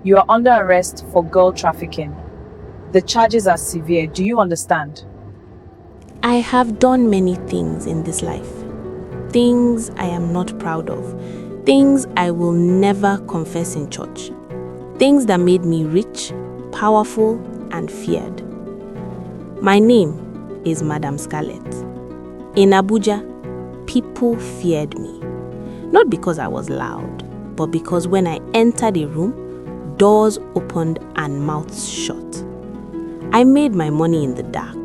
You are under arrest for girl trafficking. The charges are severe. Do you understand? I have done many things in this life. Things I am not proud of. Things I will never confess in church. Things that made me rich, powerful, and feared. My name is Madam Scarlet. In Abuja, people feared me. Not because I was loud, but because when I entered a room, doors opened and mouths shut. I made my money in the dark.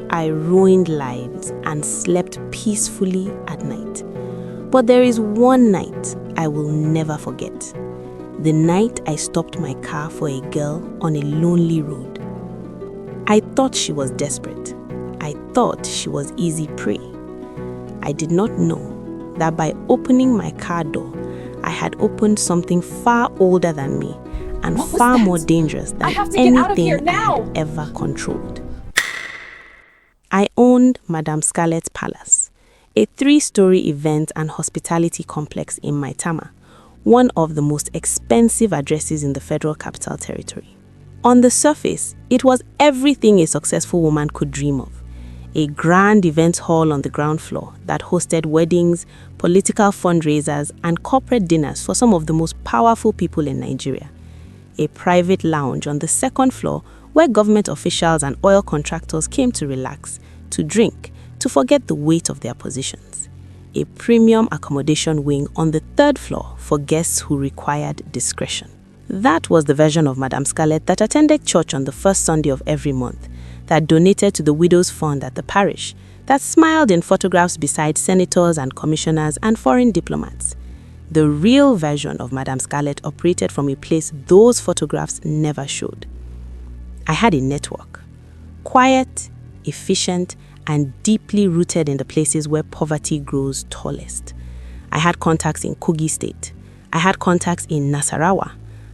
I ruined lives and slept peacefully at night. But there is one night I will never forget. The night I stopped my car for a girl on a lonely road. I thought she was desperate. I thought she was easy prey. I did not know that by opening my car door, I had opened something far older than me and far more dangerous than anything I had ever controlled. I owned Madam Scarlet's Palace, a 3-story event and hospitality complex in Maitama, one of the most expensive addresses in the Federal Capital Territory. On the surface, it was everything a successful woman could dream of. A grand event hall on the ground floor that hosted weddings, political fundraisers, and corporate dinners for some of the most powerful people in Nigeria. A private lounge on the second floor where government officials and oil contractors came to relax, to drink, to forget the weight of their positions. A premium accommodation wing on the third floor for guests who required discretion. That was the version of Madam Scarlet that attended church on the first Sunday of every month, that donated to the Widows' Fund at the parish, that smiled in photographs beside senators and commissioners and foreign diplomats. The real version of Madam Scarlet operated from a place those photographs never showed. I had a network, quiet, efficient, and deeply rooted in the places where poverty grows tallest. I had contacts in Kogi State. I had contacts in Nasarawa.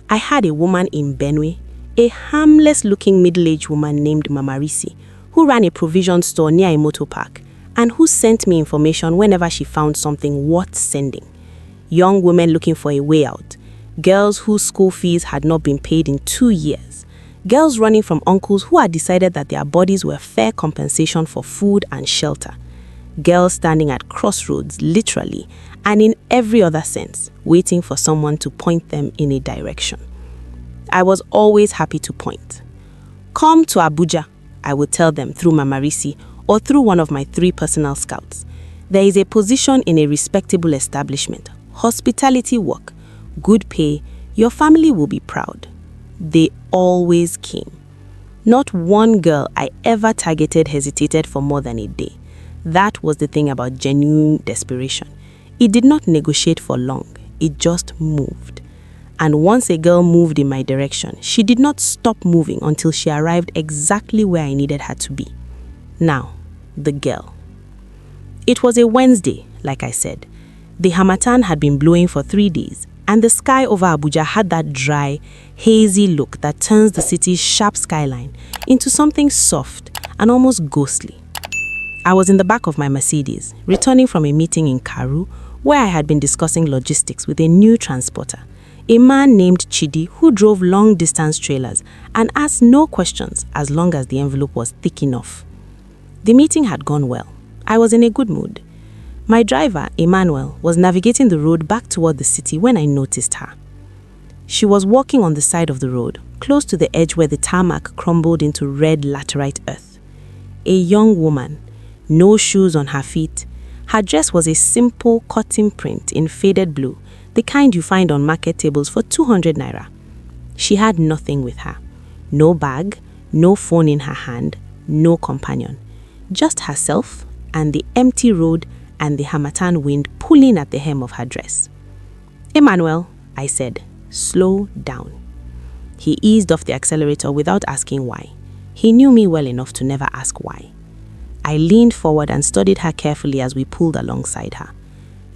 I had a woman in Benue, a harmless-looking middle-aged woman named Mama Risi, who ran a provision store near a motor park, and who sent me information whenever she found something worth sending. Young women looking for a way out, girls whose school fees had not been paid in 2 years, girls running from uncles who had decided that their bodies were fair compensation for food and shelter, girls standing at crossroads, literally, and in every other sense, waiting for someone to point them in a direction. I was always happy to point. Come to Abuja, I would tell them through Mama Risi or through one of my 3 personal scouts. There is a position in a respectable establishment, hospitality work, good pay, your family will be proud. They always came. Not one girl I ever targeted hesitated for more than a day. That was the thing about genuine desperation. It did not negotiate for long. It just moved. And once a girl moved in my direction, she did not stop moving until she arrived exactly where I needed her to be. Now, the girl. It was a Wednesday, like I said. The harmattan had been blowing for 3 days, and the sky over Abuja had that dry, hazy look that turns the city's sharp skyline into something soft and almost ghostly. I was in the back of my Mercedes, returning from a meeting in Karu, where I had been discussing logistics with a new transporter, a man named Chidi who drove long-distance trailers and asked no questions as long as the envelope was thick enough. The meeting had gone well. I was in a good mood. My driver, Emmanuel, was navigating the road back toward the city when I noticed her. She was walking on the side of the road, close to the edge where the tarmac crumbled into red laterite earth. A young woman, no shoes on her feet. Her dress was a simple cotton print in faded blue, the kind you find on market tables for 200 naira. She had nothing with her. No bag, no phone in her hand, no companion. Just herself and the empty road and the harmattan wind pulling at the hem of her dress. "Emmanuel," I said, "slow down." He eased off the accelerator without asking why. He knew me well enough to never ask why. I leaned forward and studied her carefully as we pulled alongside her.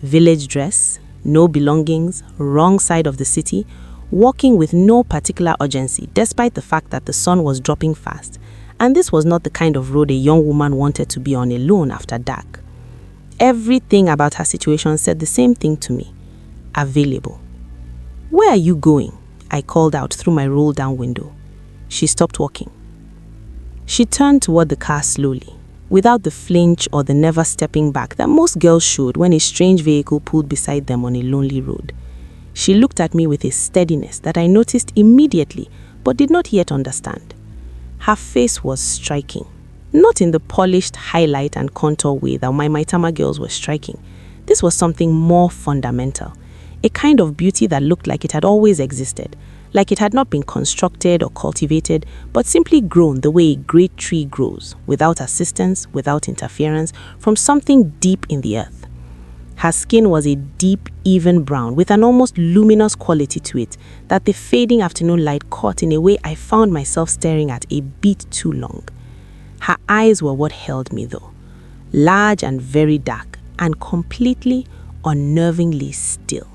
Village dress, no belongings, wrong side of the city, walking with no particular urgency despite the fact that the sun was dropping fast, and this was not the kind of road a young woman wanted to be on alone after dark. Everything about her situation said the same thing to me. Available. "Where are you going?" I called out through my roll-down window. She stopped walking. She turned toward the car slowly, without the flinch or the never stepping back that most girls should when a strange vehicle pulled beside them on a lonely road. She looked at me with a steadiness that I noticed immediately but did not yet understand. Her face was striking, not in the polished highlight and contour way that my Maitama girls were striking. This was something more fundamental, a kind of beauty that looked like it had always existed, like it had not been constructed or cultivated, but simply grown the way a great tree grows, without assistance, without interference, from something deep in the earth. Her skin was a deep, even brown with an almost luminous quality to it that the fading afternoon light caught in a way I found myself staring at a bit too long. Her eyes were what held me though, large and very dark, and completely, unnervingly still.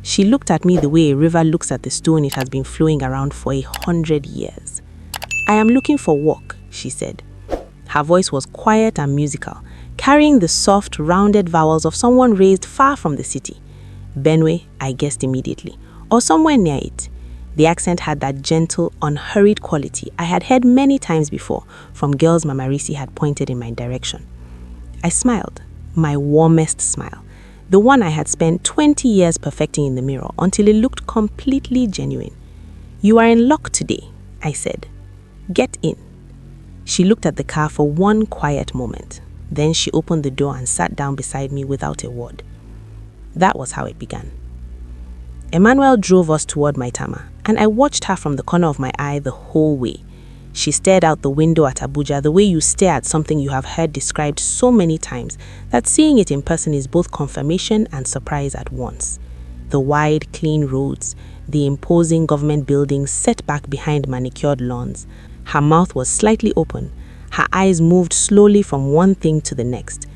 She looked at me the way a river looks at the stone it has been flowing around for 100 years. "I am looking for work," she said. Her voice was quiet and musical, carrying the soft, rounded vowels of someone raised far from the city. Benue, I guessed immediately, or somewhere near it. The accent had that gentle, unhurried quality I had heard many times before from girls Mama Risi had pointed in my direction. I smiled, my warmest smile, the one I had spent 20 years perfecting in the mirror until it looked completely genuine. "You are in luck today," I said. "Get in." She looked at the car for one quiet moment. Then she opened the door and sat down beside me without a word. That was how it began. Emmanuel drove us toward Maitama, and I watched her from the corner of my eye the whole way. She stared out the window at Abuja the way you stare at something you have heard described so many times that seeing it in person is both confirmation and surprise at once. The wide, clean roads, the imposing government buildings set back behind manicured lawns. Her mouth was slightly open. Her eyes moved slowly from one thing to the next,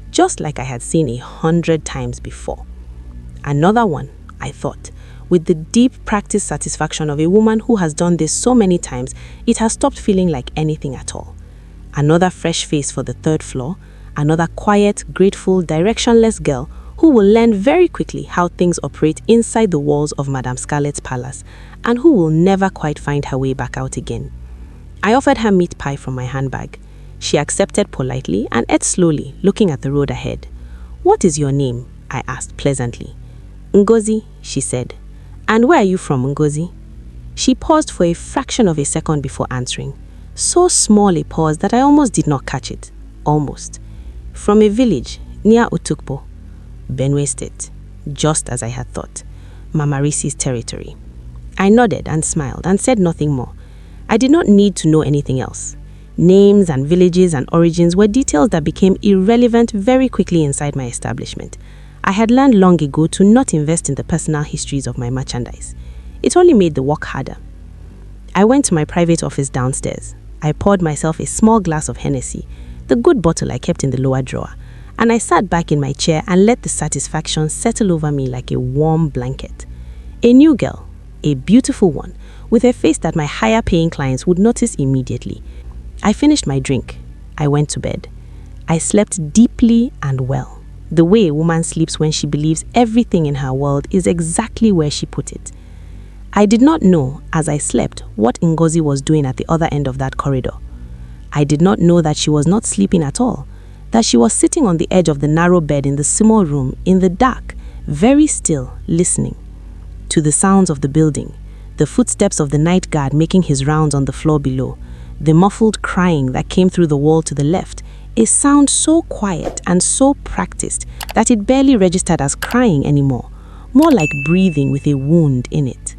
just like I had seen 100 times before. Another one, I thought, with the deep practice satisfaction of a woman who has done this so many times, it has stopped feeling like anything at all. Another fresh face for the third floor, another quiet, grateful, directionless girl who will learn very quickly how things operate inside the walls of Madam Scarlet's palace and who will never quite find her way back out again. I offered her meat pie from my handbag. She accepted politely and ate slowly, looking at the road ahead. "What is your name?" I asked pleasantly. "Ngozi," she said. "And where are you from, Ngozi?" She paused for a fraction of a second before answering. So small a pause that I almost did not catch it. Almost. "From a village near Utukpo, Benue State," just as I had thought. Mama Risi's territory. I nodded and smiled and said nothing more. I did not need to know anything else. Names and villages and origins were details that became irrelevant very quickly inside my establishment. I had learned long ago to not invest in the personal histories of my merchandise. It only made the work harder. I went to my private office downstairs. I poured myself a small glass of Hennessy, the good bottle I kept in the lower drawer, and I sat back in my chair and let the satisfaction settle over me like a warm blanket. A new girl, a beautiful one, with a face that my higher-paying clients would notice immediately. I finished my drink. I went to bed. I slept deeply and well, the way a woman sleeps when she believes everything in her world is exactly where she put it. I did not know, as I slept, what Ngozi was doing at the other end of that corridor. I did not know that she was not sleeping at all, that she was sitting on the edge of the narrow bed in the small room, in the dark, very still, listening to the sounds of the building, the footsteps of the night guard making his rounds on the floor below, the muffled crying that came through the wall to the left, a sound so quiet and so practiced that it barely registered as crying anymore, more like breathing with a wound in it.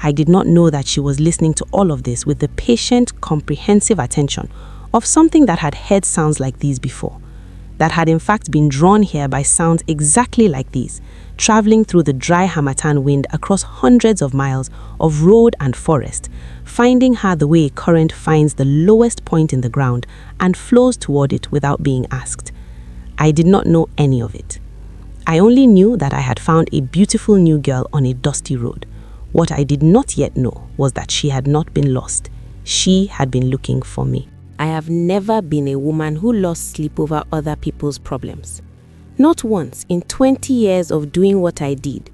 I did not know that she was listening to all of this with the patient, comprehensive attention of something that had heard sounds like these before, that had in fact been drawn here by sounds exactly like these, traveling through the dry Hamatan wind across hundreds of miles of road and forest, finding her the way a current finds the lowest point in the ground and flows toward it without being asked. I did not know any of it. I only knew that I had found a beautiful new girl on a dusty road. What I did not yet know was that she had not been lost. She had been looking for me. I have never been a woman who lost sleep over other people's problems. Not once in 20 years of doing what I did.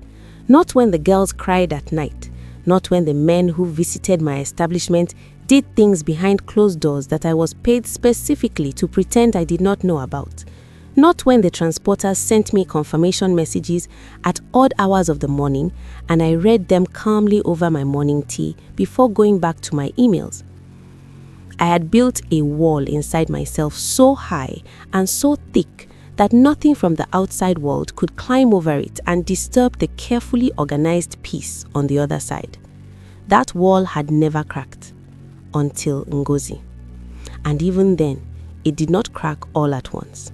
Not when the girls cried at night. not when the men who visited my establishment did things behind closed doors that I was paid specifically to pretend I did not know about, not when the transporters sent me confirmation messages at odd hours of the morning and I read them calmly over my morning tea before going back to my emails. I had built a wall inside myself so high and so thick that nothing from the outside world could climb over it and disturb the carefully organized peace on the other side. That wall had never cracked until Ngozi. And even then, it did not crack all at once.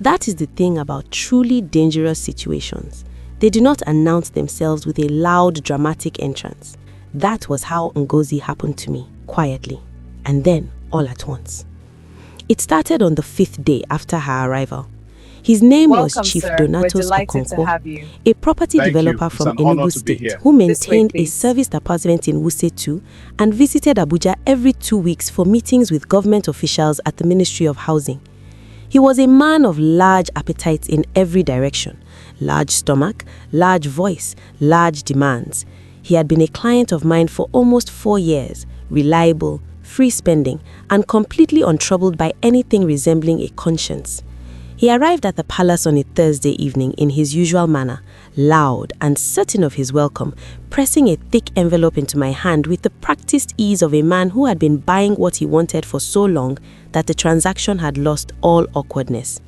That is the thing about truly dangerous situations. They do not announce themselves with a loud, dramatic entrance. That was how Ngozi happened to me, quietly, and then all at once. It started on the 5th day after her arrival. His name Welcome, was Chief sir. Donatus We're delighted to Okonkwo, have you. a property Thank you. developer It's from an honor Enugu to be State here. who This way, maintained a please. serviced apartment in Wuse 2 and visited Abuja every 2 weeks for meetings with government officials at the Ministry of Housing. He was a man of large appetites in every direction, large stomach, large voice, large demands. He had been a client of mine for almost 4 years, reliable, free spending, and completely untroubled by anything resembling a conscience. He arrived at the palace on a Thursday evening in his usual manner, loud and certain of his welcome, pressing a thick envelope into my hand with the practiced ease of a man who had been buying what he wanted for so long that the transaction had lost all awkwardness.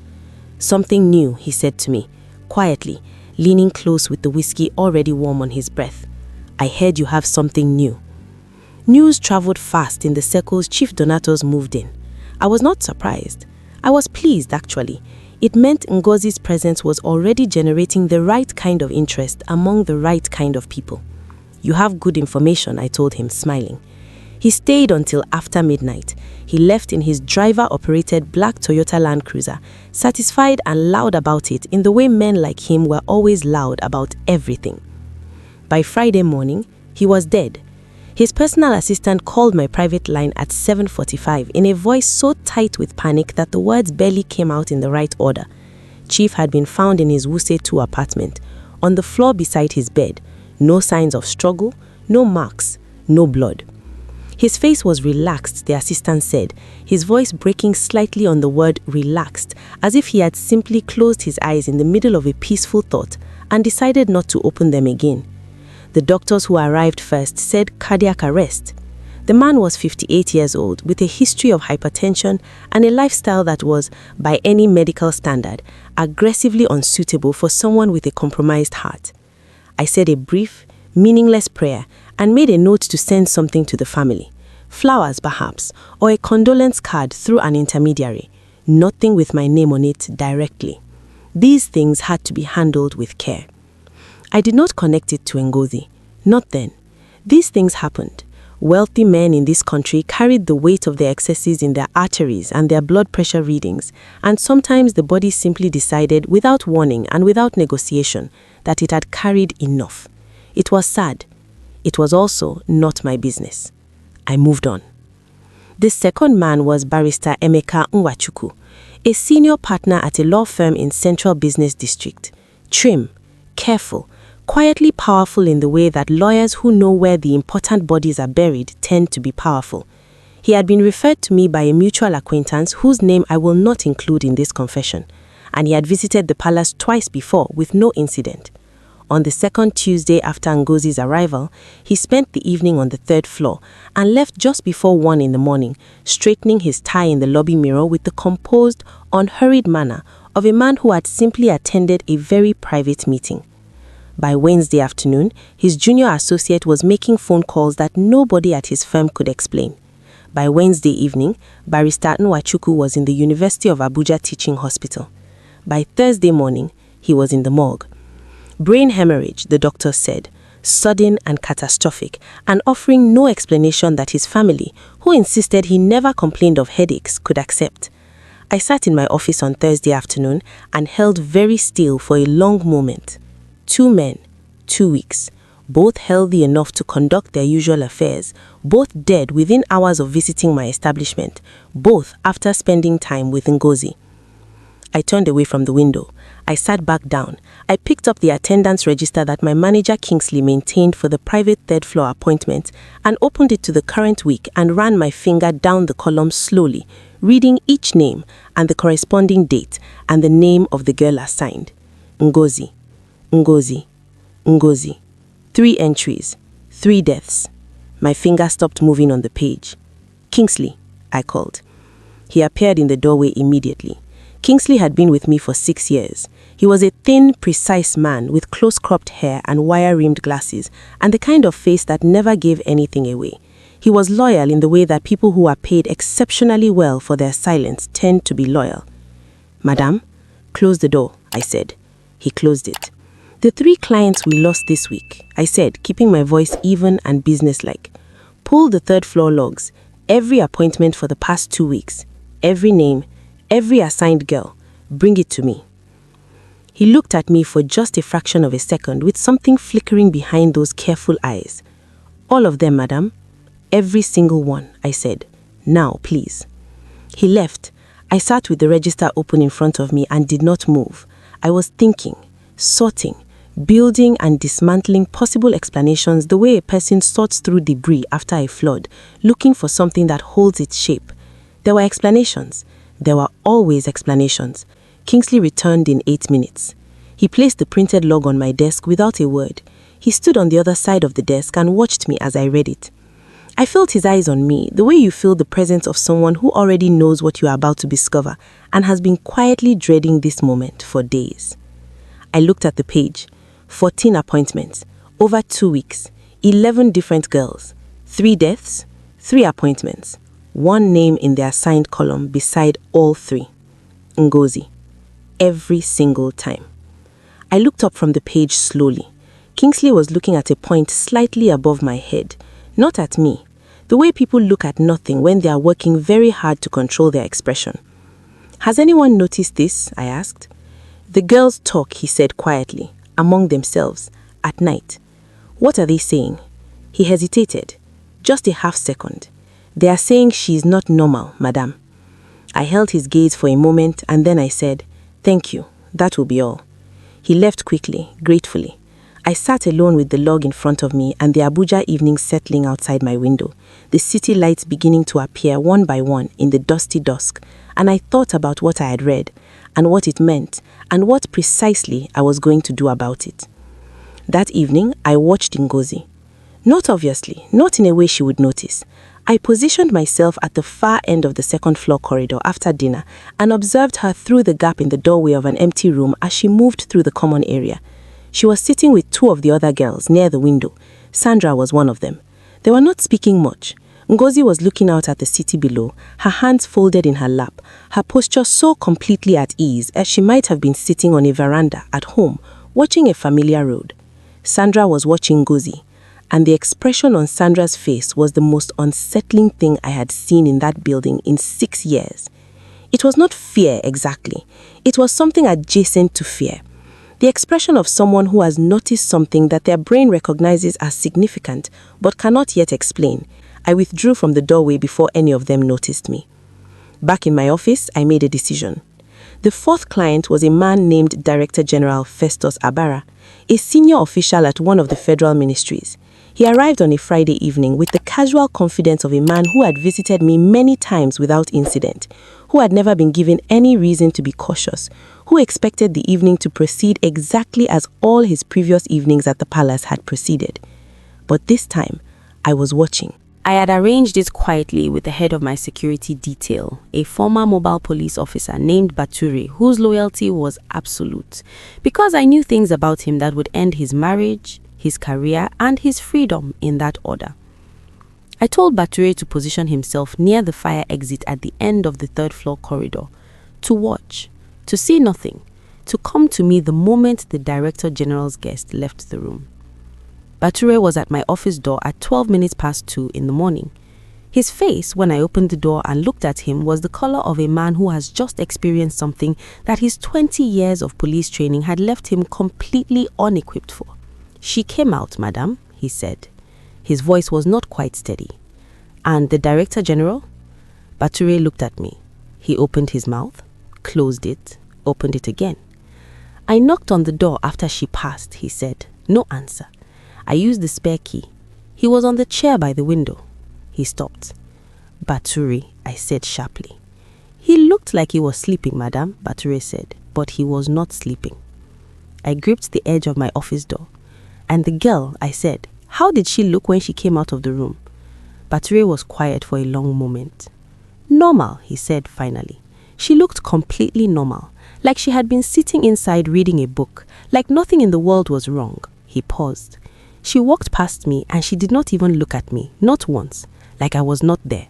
"Something new," he said to me, quietly, leaning close with the whiskey already warm on his breath. "I heard you have something new." News traveled fast in the circles Chief Donatus moved in. I was not surprised. I was pleased, actually. It meant Ngozi's presence was already generating the right kind of interest among the right kind of people. "You have good information," I told him, smiling. He stayed until after midnight. He left in his driver-operated black Toyota Land Cruiser, satisfied and loud about it in the way men like him were always loud about everything. By Friday morning, he was dead. His personal assistant called my private line at 7:45 in a voice so tight with panic that the words barely came out in the right order. Chief had been found in his Wuse 2 apartment, on the floor beside his bed. No signs of struggle, no marks, no blood. His face was relaxed, the assistant said, his voice breaking slightly on the word relaxed, as if he had simply closed his eyes in the middle of a peaceful thought and decided not to open them again. The doctors who arrived first said cardiac arrest. The man was 58 years old with a history of hypertension and a lifestyle that was, by any medical standard, aggressively unsuitable for someone with a compromised heart. I said a brief, meaningless prayer and made a note to send something to the family. Flowers, perhaps, or a condolence card through an intermediary. Nothing with my name on it directly. These things had to be handled with care. I did not connect it to Ngozi. Not then. These things happened. Wealthy men in this country carried the weight of their excesses in their arteries and their blood pressure readings, and sometimes the body simply decided, without warning and without negotiation, that it had carried enough. It was sad. It was also not my business. I moved on. The second man was Barrister Emeka Nwachukwu, a senior partner at a law firm in Central Business District. Trim, careful, quietly powerful in the way that lawyers who know where the important bodies are buried tend to be powerful. He had been referred to me by a mutual acquaintance whose name I will not include in this confession, and he had visited the palace twice before with no incident. On the second Tuesday after Ngozi's arrival, he spent the evening on the 3rd floor and left just before 1 in the morning, straightening his tie in the lobby mirror with the composed, unhurried manner of a man who had simply attended a very private meeting. By Wednesday afternoon, his junior associate was making phone calls that nobody at his firm could explain. By Wednesday evening, Barrister Nwachukwu was in the University of Abuja Teaching Hospital. By Thursday morning, he was in the morgue. Brain hemorrhage, the doctor said, sudden and catastrophic, and offering no explanation that his family, who insisted he never complained of headaches, could accept. I sat in my office on Thursday afternoon and held very still for a long moment. 2 men, 2 weeks, both healthy enough to conduct their usual affairs, both dead within hours of visiting my establishment, both after spending time with Ngozi. I turned away from the window. I sat back down. I picked up the attendance register that my manager Kingsley maintained for the private third-floor appointment and opened it to the current week and ran my finger down the column slowly, reading each name and the corresponding date and the name of the girl assigned. Ngozi, Ngozi, Ngozi. 3 entries, 3 deaths. My finger stopped moving on the page. Kingsley, I called. He appeared in the doorway immediately. Kingsley had been with me for 6 years. He was a thin, precise man with close-cropped hair and wire-rimmed glasses, and the kind of face that never gave anything away. He was loyal in the way that people who are paid exceptionally well for their silence tend to be loyal. Madam, close the door, I said. He closed it. The 3 clients we lost this week, I said, keeping my voice even and businesslike. Pull the third-floor logs, every appointment for the past 2 weeks, every name, every assigned girl. Bring it to me. He looked at me for just a fraction of a second with something flickering behind those careful eyes. All of them, madam. Every single one, I said. Now, please. He left. I sat with the register open in front of me and did not move. I was thinking, sorting, building and dismantling possible explanations the way a person sorts through debris after a flood, looking for something that holds its shape. There were explanations. There were always explanations. Kingsley returned in 8 minutes. He placed the printed log on my desk without a word. He stood on the other side of the desk and watched me as I read it. I felt his eyes on me, the way you feel the presence of someone who already knows what you are about to discover and has been quietly dreading this moment for days. I looked at the page. 14 appointments, over 2 weeks, 11 different girls, 3 deaths, 3 appointments, 1 name in the assigned column beside all 3. Ngozi. Every single time. I looked up from the page slowly. Kingsley was looking at a point slightly above my head, not at me, the way people look at nothing when they are working very hard to control their expression. Has anyone noticed this? I asked. The girls talk, he said quietly, among themselves, at night. What are they saying? He hesitated. Just a half second. They are saying she is not normal, madam. I held his gaze for a moment and then I said, thank you, that will be all. He left quickly, gratefully. I sat alone with the log in front of me and the Abuja evening settling outside my window, the city lights beginning to appear one by one in the dusty dusk, and I thought about what I had read and what it meant and what precisely I was going to do about it. That evening, I watched Ngozi. Not obviously, not in a way she would notice. I positioned myself at the far end of the second-floor corridor after dinner and observed her through the gap in the doorway of an empty room as she moved through the common area. She was sitting with 2 of the other girls near the window. Sandra was one of them. They were not speaking much. Ngozi was looking out at the city below, her hands folded in her lap, her posture so completely at ease as she might have been sitting on a veranda at home, watching a familiar road. Sandra was watching Ngozi, and the expression on Sandra's face was the most unsettling thing I had seen in that building in 6 years. It was not fear exactly. It was something adjacent to fear. The expression of someone who has noticed something that their brain recognizes as significant but cannot yet explain. I withdrew from the doorway before any of them noticed me. Back in my office, I made a decision. The 4th client was a man named Director General Festus Abara, a senior official at one of the federal ministries. He arrived on a Friday evening with the casual confidence of a man who had visited me many times without incident, who had never been given any reason to be cautious, who expected the evening to proceed exactly as all his previous evenings at the palace had proceeded. But this time, I was watching. I had arranged it quietly with the head of my security detail, a former mobile police officer named Bature, whose loyalty was absolute, because I knew things about him that would end his marriage, his career, and his freedom in that order. I told Bature to position himself near the fire exit at the end of the 3rd-floor corridor, to watch, to see nothing, to come to me the moment the Director General's guest left the room. Bature was at my office door at 12 minutes past 2 in the morning. His face, when I opened the door and looked at him, was the color of a man who has just experienced something that his 20 years of police training had left him completely unequipped for. "She came out, madam," he said. His voice was not quite steady. "And the Director General?" Bature looked at me. He opened his mouth, closed it, opened it again. I knocked on the door after she passed, he said. No answer. I used the spare key. He was on the chair by the window. He stopped. Baturi, I said sharply. He looked like he was sleeping, madam, Baturi said, but he was not sleeping. I gripped the edge of my office door. And the girl, I said, how did she look when she came out of the room? Baturi was quiet for a long moment. Normal, he said finally. She looked completely normal, like she had been sitting inside reading a book, like nothing in the world was wrong. He paused. She walked past me and she did not even look at me, not once, like I was not there.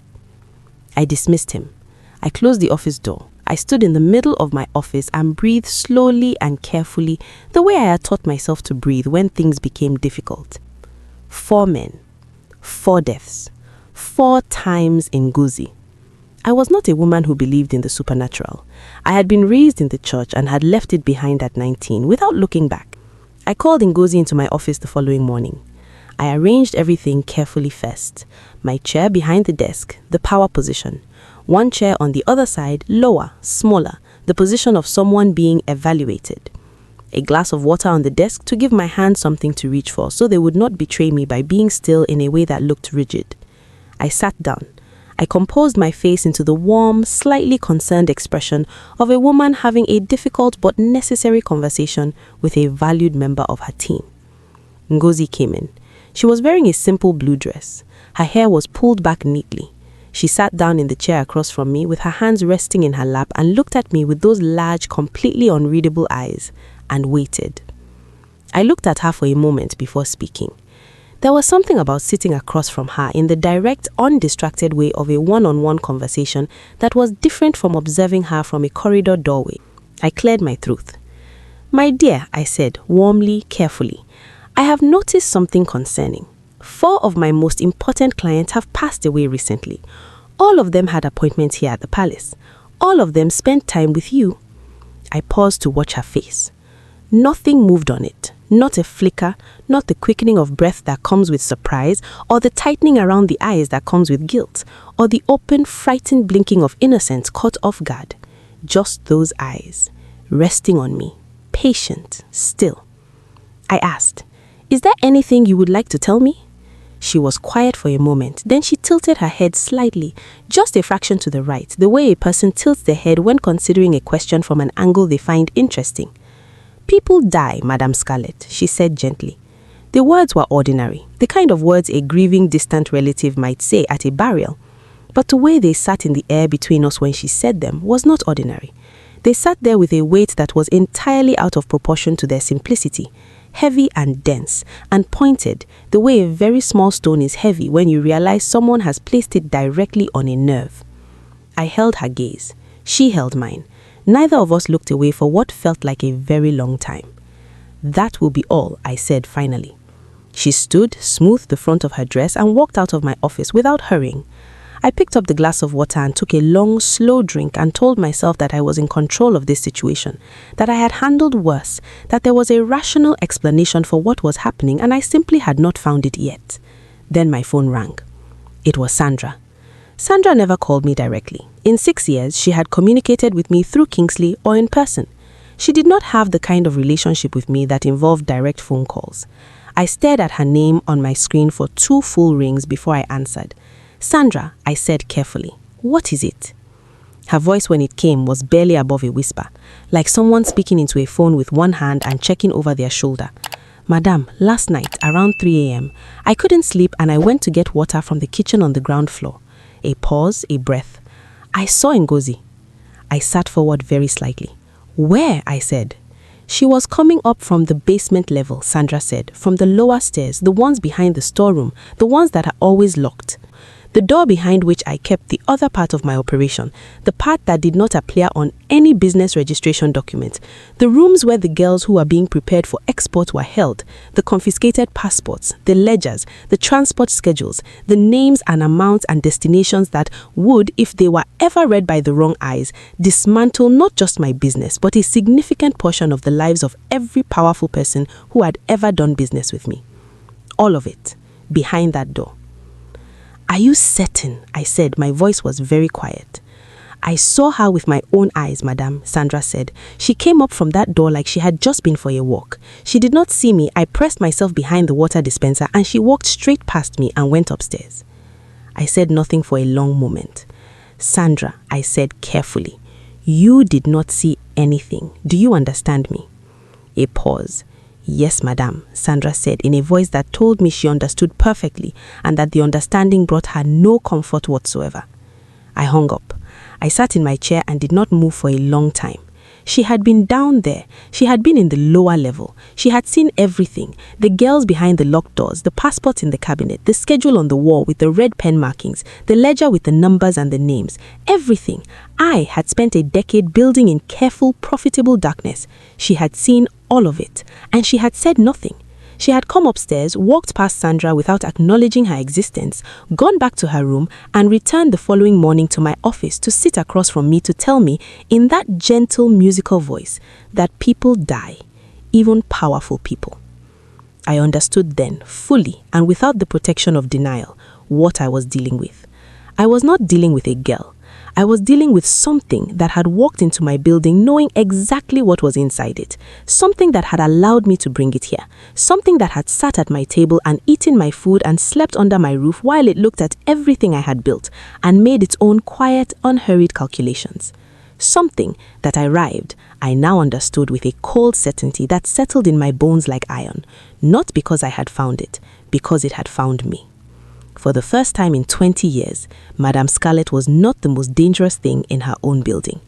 I dismissed him. I closed the office door. I stood in the middle of my office and breathed slowly and carefully, the way I had taught myself to breathe when things became difficult. 4 men, 4 deaths, 4 times in Ngozi. I was not a woman who believed in the supernatural. I had been raised in the church and had left it behind at 19 without looking back. I called Ngozi into my office the following morning. I arranged everything carefully first. My chair behind the desk, the power position. 1 chair on the other side, lower, smaller, the position of someone being evaluated. A glass of water on the desk to give my hand something to reach for so they would not betray me by being still in a way that looked rigid. I sat down. I composed my face into the warm, slightly concerned expression of a woman having a difficult but necessary conversation with a valued member of her team. Ngozi came in. She was wearing a simple blue dress. Her hair was pulled back neatly. She sat down in the chair across from me with her hands resting in her lap and looked at me with those large, completely unreadable eyes and waited. I looked at her for a moment before speaking. There was something about sitting across from her in the direct, undistracted way of a one-on-one conversation that was different from observing her from a corridor doorway. I cleared my throat. My dear, I said, warmly, carefully, I have noticed something concerning. 4 of my most important clients have passed away recently. All of them had appointments here at the palace. All of them spent time with you. I paused to watch her face. Nothing moved on it. Not a flicker, not the quickening of breath that comes with surprise, or the tightening around the eyes that comes with guilt, or the open, frightened blinking of innocence caught off guard. Just those eyes, resting on me, patient, still. I asked, "Is there anything you would like to tell me?" She was quiet for a moment, then she tilted her head slightly, just a fraction to the right, the way a person tilts their head when considering a question from an angle they find interesting. "People die, Madam Scarlet," she said gently. The words were ordinary, the kind of words a grieving distant relative might say at a burial. But the way they sat in the air between us when she said them was not ordinary. They sat there with a weight that was entirely out of proportion to their simplicity, heavy and dense, and pointed, the way a very small stone is heavy when you realize someone has placed it directly on a nerve. I held her gaze. She held mine. Neither of us looked away for what felt like a very long time. "That will be all," I said finally. She stood, smoothed the front of her dress, and walked out of my office without hurrying. I picked up the glass of water and took a long, slow drink and told myself that I was in control of this situation, that I had handled worse, that there was a rational explanation for what was happening and I simply had not found it yet. Then my phone rang. It was Sandra. Sandra never called me directly. In 6 years, she had communicated with me through Kingsley or in person. She did not have the kind of relationship with me that involved direct phone calls. I stared at her name on my screen for 2 full rings before I answered. "Sandra," I said carefully, "what is it?" Her voice when it came was barely above a whisper, like someone speaking into a phone with one hand and checking over their shoulder. "Madam, last night around 3 a.m., I couldn't sleep and I went to get water from the kitchen on the ground floor." A pause, a breath. "I saw Ngozi." I sat forward very slightly. "Where?" I said. "She was coming up from the basement level," Sandra said, "from the lower stairs, the ones behind the storeroom, the ones that are always locked. The door behind which I kept the other part of my operation, the part that did not appear on any business registration document, the rooms where the girls who were being prepared for export were held, the confiscated passports, the ledgers, the transport schedules, the names and amounts and destinations that would, if they were ever read by the wrong eyes, dismantle not just my business, but a significant portion of the lives of every powerful person who had ever done business with me. All of it, behind that door. "Are you certain?" I said. My voice was very quiet. I saw her with my own eyes, madam, Sandra said. She came up from that door like she had just been for a walk. She did not see me. I pressed myself behind the water dispenser and she walked straight past me and went upstairs. I said nothing for a long moment. Sandra, I said carefully, you did not see anything. Do you understand me? A pause. Yes, madam, Sandra said in a voice that told me she understood perfectly and that the understanding brought her no comfort whatsoever. I hung up. I sat in my chair and did not move for a long time. She had been down there. She had been in the lower level. She had seen everything. The girls behind the locked doors, the passport in the cabinet, the schedule on the wall with the red pen markings, the ledger with the numbers and the names. Everything. I had spent a decade building in careful, profitable darkness. She had seen all of it. And she had said nothing. She had come upstairs, walked past Sandra without acknowledging her existence, gone back to her room, and returned the following morning to my office to sit across from me to tell me, in that gentle musical voice, that people die, even powerful people. I understood then, fully and without the protection of denial, what I was dealing with. I was not dealing with a girl. I was dealing with something that had walked into my building knowing exactly what was inside it, something that had allowed me to bring it here, something that had sat at my table and eaten my food and slept under my roof while it looked at everything I had built and made its own quiet, unhurried calculations. Something that I now understood with a cold certainty that settled in my bones like iron, not because I had found it, because it had found me. For the first time in 20 years, Madam Scarlet was not the most dangerous thing in her own building.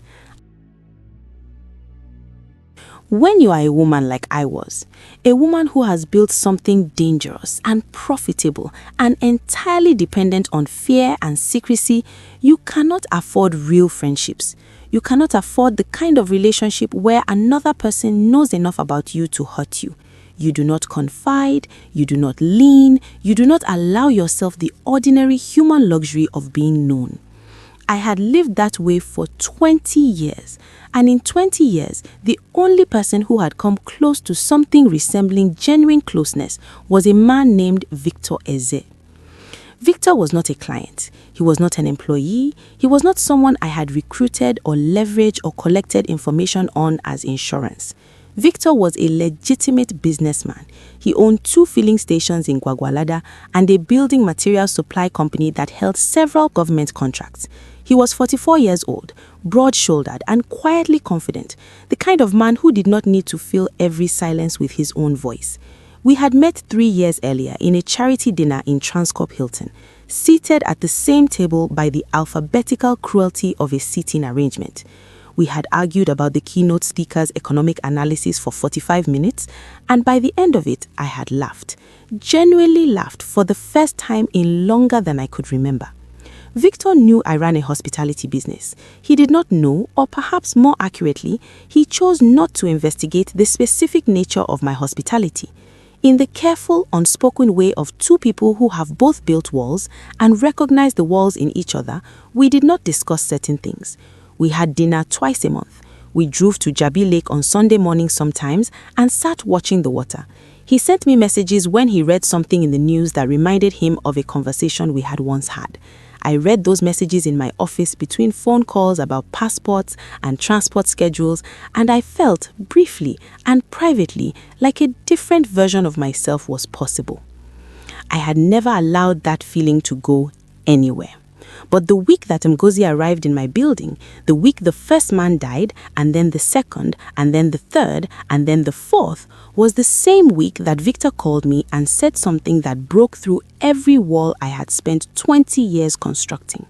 When you are a woman like I was, a woman who has built something dangerous and profitable and entirely dependent on fear and secrecy, you cannot afford real friendships. You cannot afford the kind of relationship where another person knows enough about you to hurt you. You do not confide, you do not lean, you do not allow yourself the ordinary human luxury of being known. I had lived that way for 20 years, and in 20 years, the only person who had come close to something resembling genuine closeness was a man named Victor Eze. Victor was not a client. He was not an employee. He was not someone I had recruited or leveraged or collected information on as insurance. Victor was a legitimate businessman. He owned 2 filling stations in Gwagwalada and a building material supply company that held several government contracts. He was 44 years old, broad-shouldered and quietly confident, the kind of man who did not need to fill every silence with his own voice. We had met 3 years earlier in a charity dinner in Transcorp Hilton, seated at the same table by the alphabetical cruelty of a seating arrangement. We had argued about the keynote speaker's economic analysis for 45 minutes, and by the end of it, I had laughed, genuinely laughed for the first time in longer than I could remember. Victor knew I ran a hospitality business. He did not know, or perhaps more accurately, he chose not to investigate the specific nature of my hospitality. In the careful, unspoken way of 2 people who have both built walls and recognize the walls in each other, we did not discuss certain things. We had dinner twice a month. We drove to Jabi Lake on Sunday morning sometimes and sat watching the water. He sent me messages when he read something in the news that reminded him of a conversation we had once had. I read those messages in my office between phone calls about passports and transport schedules, and I felt, briefly and privately, like a different version of myself was possible. I had never allowed that feeling to go anywhere. But the week that Ngozi arrived in my building, the week the first man died, and then the second, and then the third, and then the fourth, was the same week that Victor called me and said something that broke through every wall I had spent 20 years constructing.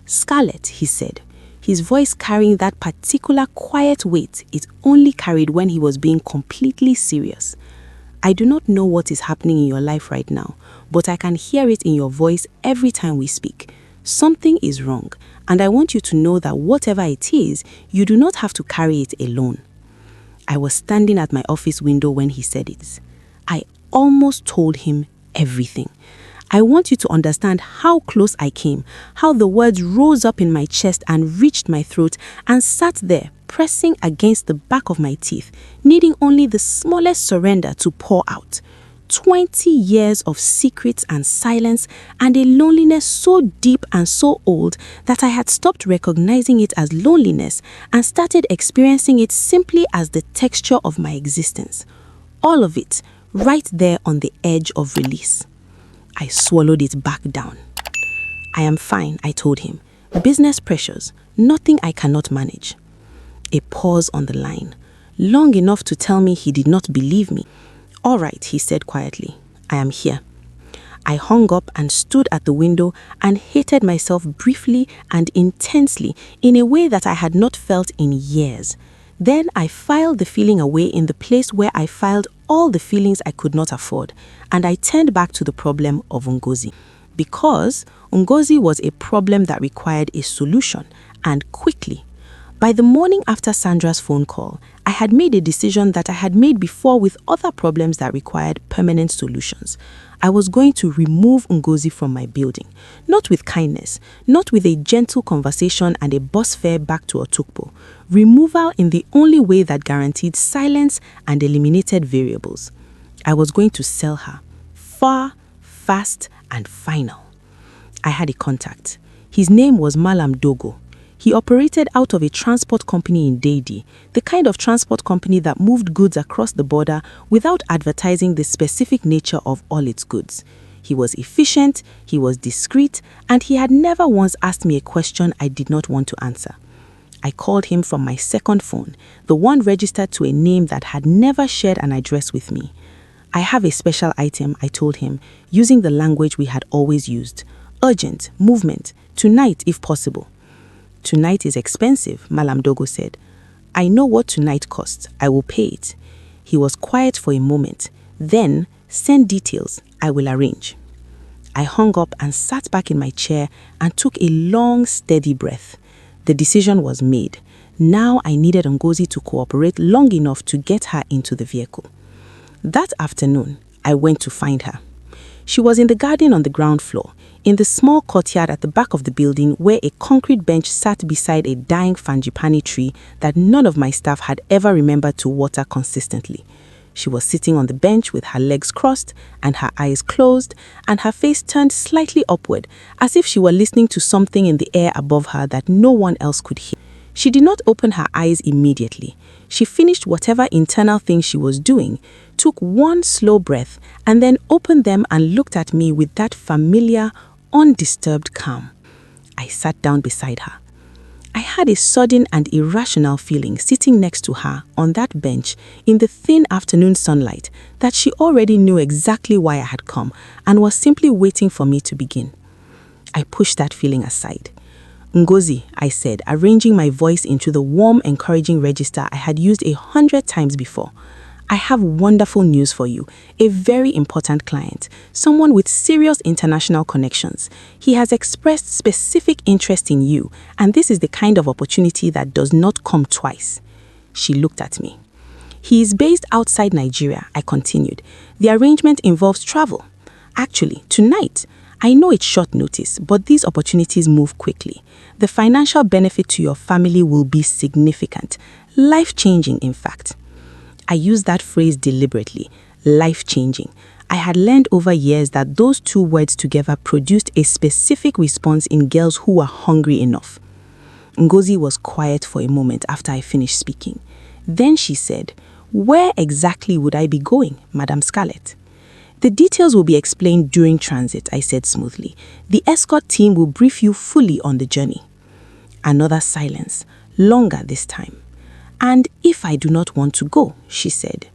Scarlet, he said, his voice carrying that particular quiet weight it only carried when he was being completely serious. I do not know what is happening in your life right now, but I can hear it in your voice every time we speak. Something is wrong, and I want you to know that whatever it is, you do not have to carry it alone. I was standing at my office window when he said it. I almost told him everything. I want you to understand how close I came, how the words rose up in my chest and reached my throat and sat there, pressing against the back of my teeth, needing only the smallest surrender to pour out. 20 years of secrets and silence and a loneliness so deep and so old that I had stopped recognizing it as loneliness and started experiencing it simply as the texture of my existence. All of it right there on the edge of release. I swallowed it back down. I am fine, I told him. Business pressures, nothing I cannot manage. A pause on the line, long enough to tell me he did not believe me. All right, he said quietly, I am here. I hung up and stood at the window and hated myself briefly and intensely in a way that I had not felt in years. Then I filed the feeling away in the place where I filed all the feelings I could not afford, and I turned back to the problem of Ngozi. Because Ngozi was a problem that required a solution, and quickly. By the morning after Sandra's phone call, I had made a decision that I had made before with other problems that required permanent solutions. I was going to remove Ngozi from my building, not with kindness, not with a gentle conversation and a bus fare back to Otukpo. Removal in the only way that guaranteed silence and eliminated variables. I was going to sell her. Far, fast, and final. I had a contact. His name was Malam Dogo. He operated out of a transport company in Deidi, the kind of transport company that moved goods across the border without advertising the specific nature of all its goods. He was efficient, he was discreet, and he had never once asked me a question I did not want to answer. I called him from my second phone, the one registered to a name that had never shared an address with me. I have a special item, I told him, using the language we had always used. Urgent, movement, tonight if possible. Tonight is expensive, Malam Dogo said. I know what tonight costs. I will pay it. He was quiet for a moment. Then, send details. I will arrange. I hung up and sat back in my chair and took a long, steady breath. The decision was made. Now I needed Ngozi to cooperate long enough to get her into the vehicle. That afternoon, I went to find her. She was in the garden on the ground floor, in the small courtyard at the back of the building where a concrete bench sat beside a dying frangipani tree that none of my staff had ever remembered to water consistently. She was sitting on the bench with her legs crossed and her eyes closed and her face turned slightly upward, as if she were listening to something in the air above her that no one else could hear. She did not open her eyes immediately. She finished whatever internal thing she was doing, took one slow breath, and then opened them and looked at me with that familiar, undisturbed calm. I sat down beside her. I had a sudden and irrational feeling sitting next to her on that bench in the thin afternoon sunlight that she already knew exactly why I had come and was simply waiting for me to begin. I pushed that feeling aside. Ngozi, I said, arranging my voice into the warm, encouraging register I had used 100 times before. I have wonderful news for you. A very important client, someone with serious international connections. He has expressed specific interest in you, and this is the kind of opportunity that does not come twice. She looked at me. He is based outside Nigeria, I continued. The arrangement involves travel. Actually, tonight. I know it's short notice, but these opportunities move quickly. The financial benefit to your family will be significant, life-changing in fact. I use that phrase deliberately, life-changing. I had learned over years that those two words together produced a specific response in girls who were hungry enough. Ngozi was quiet for a moment after I finished speaking. Then she said, "Where exactly would I be going, Madam Scarlet?" "The details will be explained during transit," I said smoothly. "The escort team will brief you fully on the journey." Another silence, longer this time. "And if I do not want to go," she said.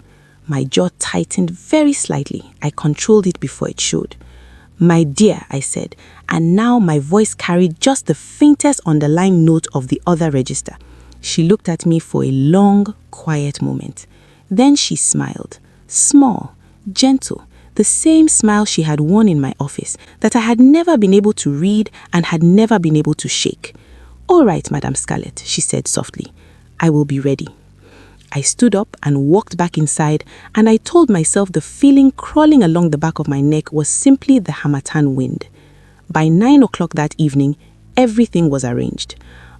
My jaw tightened very slightly. I controlled it before it showed. "My dear," I said, and now my voice carried just the faintest underlying note of the other register. She looked at me for a long, quiet moment. Then she smiled, small, gentle, the same smile she had worn in my office that I had never been able to read and had never been able to shake. "All right, Madam Scarlet," she said softly. "I will be ready." I stood up and walked back inside, and I told myself the feeling crawling along the back of my neck was simply the harmattan wind. By 9 o'clock that evening, everything was arranged.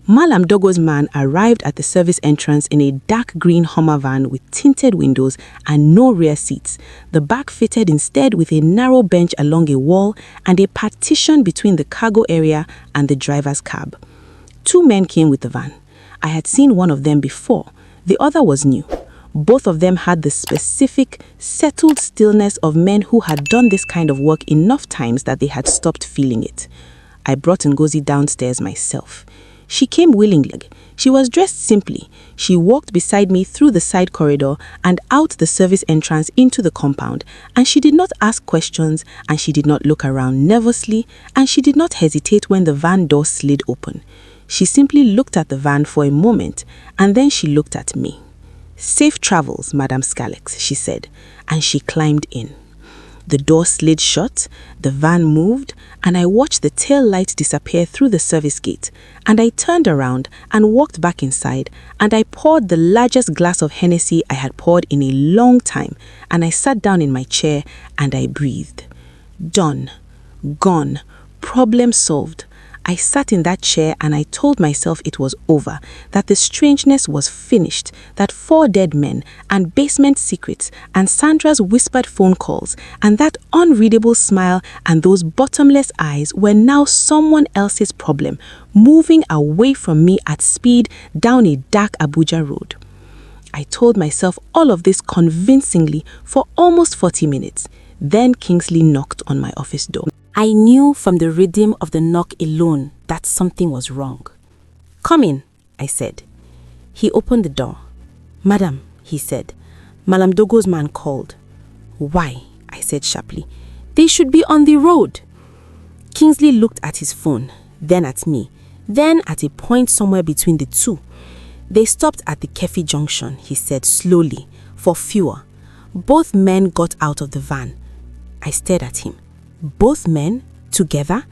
Malam Dogo's man arrived at the service entrance in a dark green Hummer van with tinted windows and no rear seats, the back fitted instead with a narrow bench along a wall and a partition between the cargo area and the driver's cab. 2 men came with the van. I had seen one of them before. The other was new. Both of them had the specific, settled stillness of men who had done this kind of work enough times that they had stopped feeling it. I brought Ngozi downstairs myself. She came willingly. She was dressed simply. She walked beside me through the side corridor and out the service entrance into the compound, and she did not ask questions, and she did not look around nervously, and she did not hesitate when the van door slid open. She simply looked at the van for a moment, and then she looked at me. "Safe travels, Madam Scarlet," she said, and she climbed in. The door slid shut, the van moved, and I watched the tail light disappear through the service gate, and I turned around and walked back inside, and I poured the largest glass of Hennessy I had poured in a long time, and I sat down in my chair and I breathed. Done. Gone. Problem solved. I sat in that chair and I told myself it was over, that the strangeness was finished, that 4 dead men and basement secrets and Sandra's whispered phone calls and that unreadable smile and those bottomless eyes were now someone else's problem, moving away from me at speed down a dark Abuja road. I told myself all of this convincingly for almost 40 minutes. Then Kingsley knocked on my office door. I knew from the rhythm of the knock alone that something was wrong. "Come in," I said. He opened the door. "Madam," he said, "Malam Dogo's man called." "Why?" I said sharply. "They should be on the road." Kingsley looked at his phone, then at me, then at a point somewhere between the two. "They stopped at the Kefi junction," he said slowly, "for fuel. Both men got out of the van." I stared at him. "Both men? Together?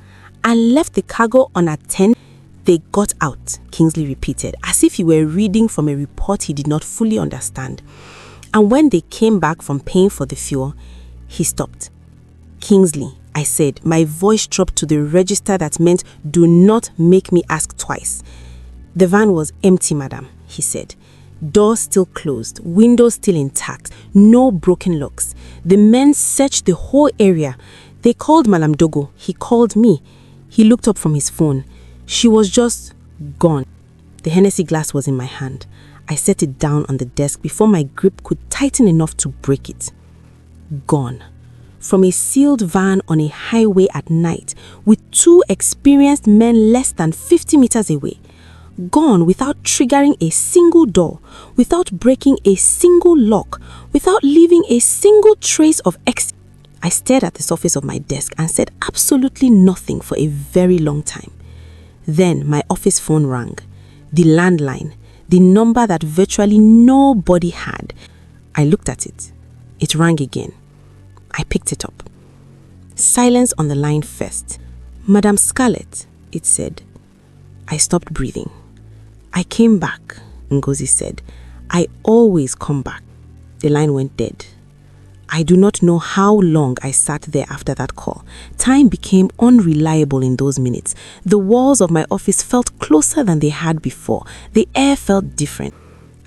And left the cargo unattended?" "They got out," Kingsley repeated, as if he were reading from a report he did not fully understand. "And when they came back from paying for the fuel," he stopped. "Kingsley," I said, my voice dropped to the register that meant do not make me ask twice. "The van was empty, madam," he said. "Doors still closed, windows still intact, no broken locks. The men searched the whole area. They called Malam Dogo. He called me. He looked up from his phone. She was just gone." The Hennessy glass was in my hand. I set it down on the desk before my grip could tighten enough to break it. Gone. From a sealed van on a highway at night with 2 experienced men less than 50 meters away. Gone without triggering a single door, without breaking a single lock, without leaving a single trace of exit. I stared at the surface of my desk and said absolutely nothing for a very long time. Then my office phone rang. The landline, the number that virtually nobody had. I looked at it. It rang again. I picked it up. Silence on the line first. "Madam Scarlet," it said. I stopped breathing. "I came back," Ngozi said. "I always come back." The line went dead. I do not know how long I sat there after that call. Time became unreliable in those minutes. The walls of my office felt closer than they had before. The air felt different.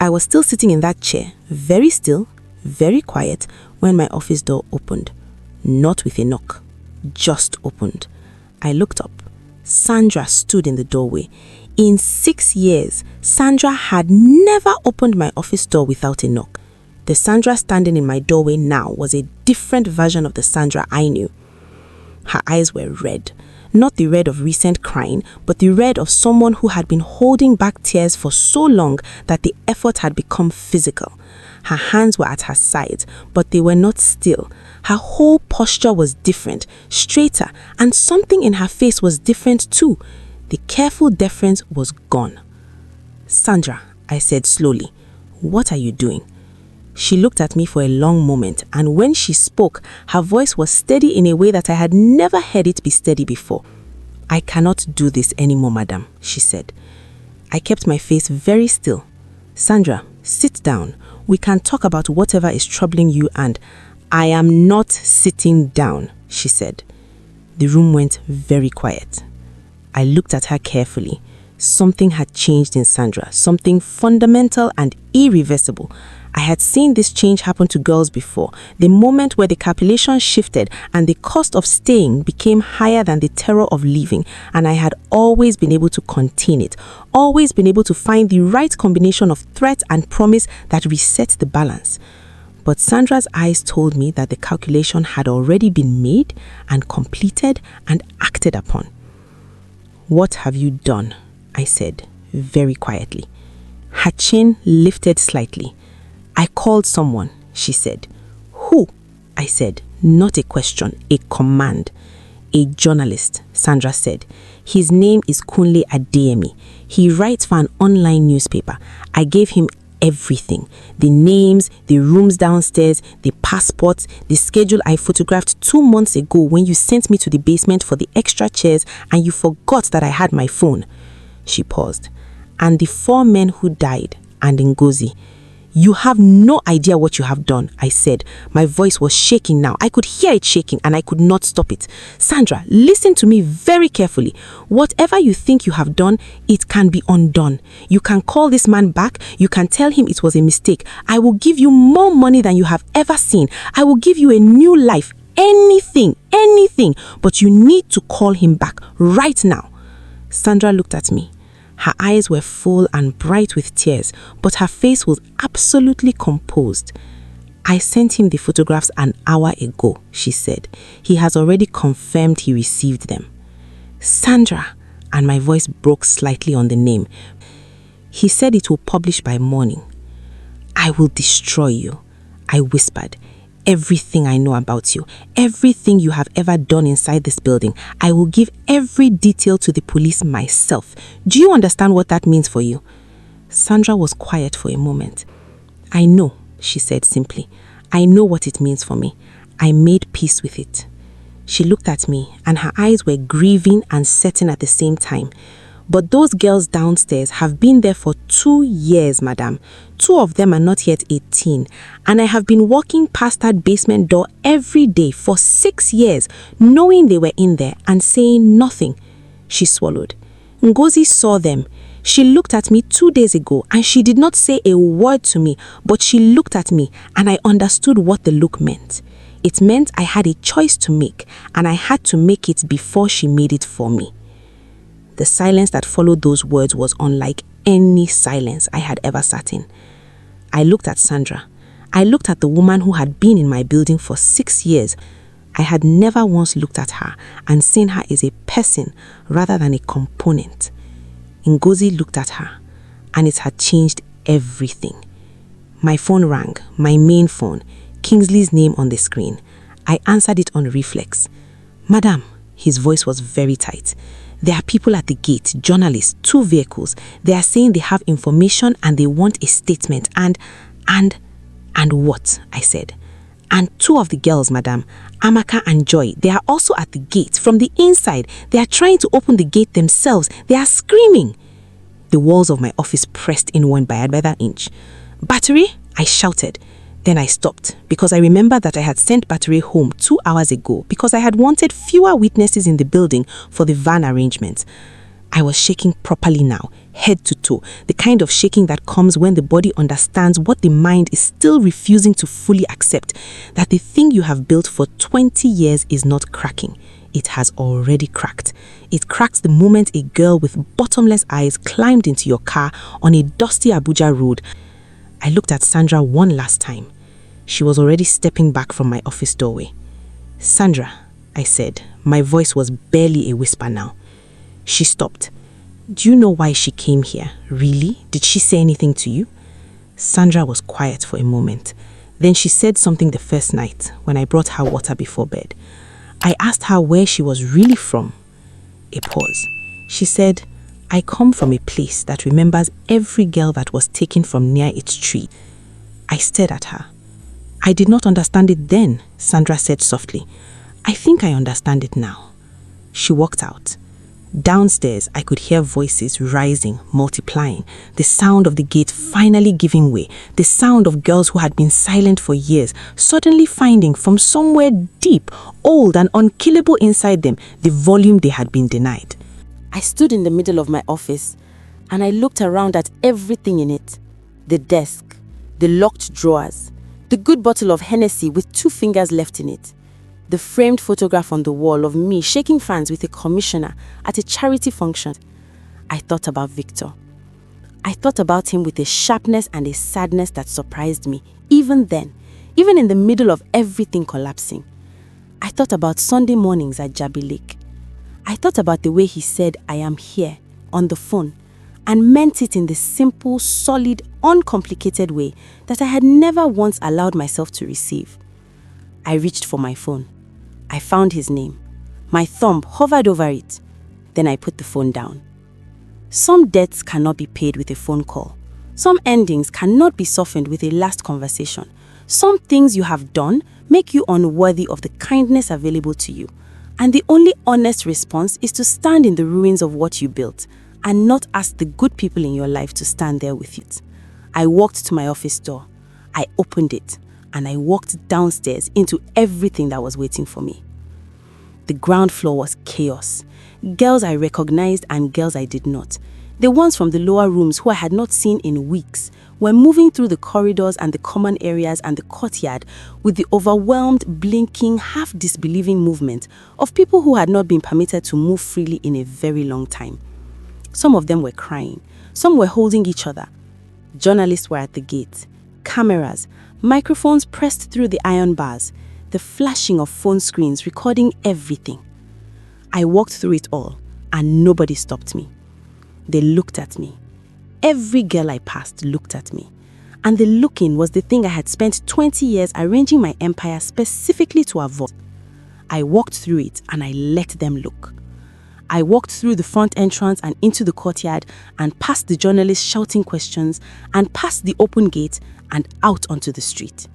I was still sitting in that chair, very still, very quiet, when my office door opened. Not with a knock, just opened. I looked up. Sandra stood in the doorway. In 6 years, Sandra had never opened my office door without a knock. The Sandra standing in my doorway now was a different version of the Sandra I knew. Her eyes were red. Not the red of recent crying, but the red of someone who had been holding back tears for so long that the effort had become physical. Her hands were at her sides, but they were not still. Her whole posture was different, straighter, and something in her face was different too. The careful deference was gone. "Sandra," I said slowly, "what are you doing?" She looked at me for a long moment, and when she spoke, her voice was steady in a way that I had never heard it be steady before. "I cannot do this anymore, madam," she said. I kept my face very still. "Sandra, sit down. We can talk about whatever is troubling you and—" "I am not sitting down," she said. The room went very quiet. I looked at her carefully. Something had changed in Sandra, something fundamental and irreversible. I had seen this change happen to girls before, the moment where the calculation shifted and the cost of staying became higher than the terror of leaving, and I had always been able to contain it, always been able to find the right combination of threat and promise that reset the balance. But Sandra's eyes told me that the calculation had already been made and completed and acted upon. "What have you done?" I said, very quietly. Her chin lifted slightly. "I called someone," she said. "Who?" I said, not a question, a command. "A journalist," Sandra said. "His name is Kunle Adeyemi. He writes for an online newspaper. I gave him everything. The names, the rooms downstairs, the passports, the schedule I photographed 2 months ago when you sent me to the basement for the extra chairs and you forgot that I had my phone." She paused. "And the 4 men who died, and Ngozi. You have no idea what you have done," I said. My voice was shaking now. I could hear it shaking and I could not stop it. "Sandra, listen to me very carefully. Whatever you think you have done, it can be undone. You can call this man back. You can tell him it was a mistake. I will give you more money than you have ever seen. I will give you a new life. Anything. But you need to call him back right now." Sandra looked at me. Her eyes were full and bright with tears, but her face was absolutely composed. "I sent him the photographs an hour ago," she said. "He has already confirmed he received them." "Sandra," and my voice broke slightly on the name. "He said it will publish by morning." "I will destroy you," I whispered. "Everything I know about you, everything you have ever done inside this building, I will give every detail to the police myself. Do you understand what that means for you?" Sandra was quiet for a moment. "I know," she said simply. "I know what it means for me. I made peace with it." She looked at me and her eyes were grieving and certain at the same time. "But those girls downstairs have been there for 2 years, madam. 2 of them are not yet 18. And I have been walking past that basement door every day for 6 years, knowing they were in there and saying nothing." She swallowed. "Ngozi saw them. She looked at me 2 days ago and she did not say a word to me, but she looked at me and I understood what the look meant. It meant I had a choice to make and I had to make it before she made it for me." The silence that followed those words was unlike any silence I had ever sat in. I looked at Sandra. I looked at the woman who had been in my building for 6 years. I had never once looked at her and seen her as a person rather than a component. Ngozi looked at her, and it had changed everything. My phone rang, my main phone, Kingsley's name on the screen. I answered it on reflex. "Madam," his voice was very tight. "There are people at the gate, journalists, 2 vehicles. They are saying they have information and they want a statement and what?" I said. "And 2 of the girls, madam, Amaka and Joy, they are also at the gate from the inside. They are trying to open the gate themselves. They are screaming." The walls of my office pressed inward by another inch. "Battery?" I shouted. Then I stopped because I remembered that I had sent Battery home 2 hours ago because I had wanted fewer witnesses in the building for the van arrangement. I was shaking properly now, head to toe, the kind of shaking that comes when the body understands what the mind is still refusing to fully accept, that the thing you have built for 20 years is not cracking. It has already cracked. It cracked the moment a girl with bottomless eyes climbed into your car on a dusty Abuja road. I looked at Sandra one last time. She was already stepping back from my office doorway. "Sandra," I said. My voice was barely a whisper now. She stopped. "Do you know why she came here? Really? Did she say anything to you?" Sandra was quiet for a moment. Then she said something the first night when I brought her water before bed. I asked her where she was really from. A pause. She said, "I come from a place that remembers every girl that was taken from near its tree." I stared at her. "I did not understand it then," Sandra said softly. "I think I understand it now." She walked out. Downstairs, I could hear voices rising, multiplying, the sound of the gate finally giving way, the sound of girls who had been silent for years, suddenly finding from somewhere deep, old and unkillable inside them, the volume they had been denied. I stood in the middle of my office. and I looked around at everything in it. The desk, the locked drawers, the good bottle of Hennessy with 2 fingers left in it, the framed photograph on the wall of me shaking hands with a commissioner at a charity function. I thought about Victor. I thought about him with a sharpness and a sadness that surprised me, even then, even in the middle of everything collapsing. I thought about Sunday mornings at Jabi Lake. I thought about the way he said, "I am here," on the phone, and meant it in the simple, solid, uncomplicated way that I had never once allowed myself to receive. I reached for my phone. I found his name. My thumb hovered over it. Then I put the phone down. Some debts cannot be paid with a phone call. Some endings cannot be softened with a last conversation. Some things you have done make you unworthy of the kindness available to you. And the only honest response is to stand in the ruins of what you built and not ask the good people in your life to stand there with you. I walked to my office door. I opened it and I walked downstairs into everything that was waiting for me. The ground floor was chaos. Girls I recognized and girls I did not. The ones from the lower rooms who I had not seen in weeks were moving through the corridors and the common areas and the courtyard with the overwhelmed, blinking, half-disbelieving movement of people who had not been permitted to move freely in a very long time. Some of them were crying. Some were holding each other. Journalists were at the gate. Cameras, microphones pressed through the iron bars, the flashing of phone screens recording everything. I walked through it all, and nobody stopped me. They looked at me. Every girl I passed looked at me. And the looking was the thing I had spent 20 years arranging my empire specifically to avoid. I walked through it and I let them look. I walked through the front entrance and into the courtyard and past the journalists shouting questions and past the open gate and out onto the street.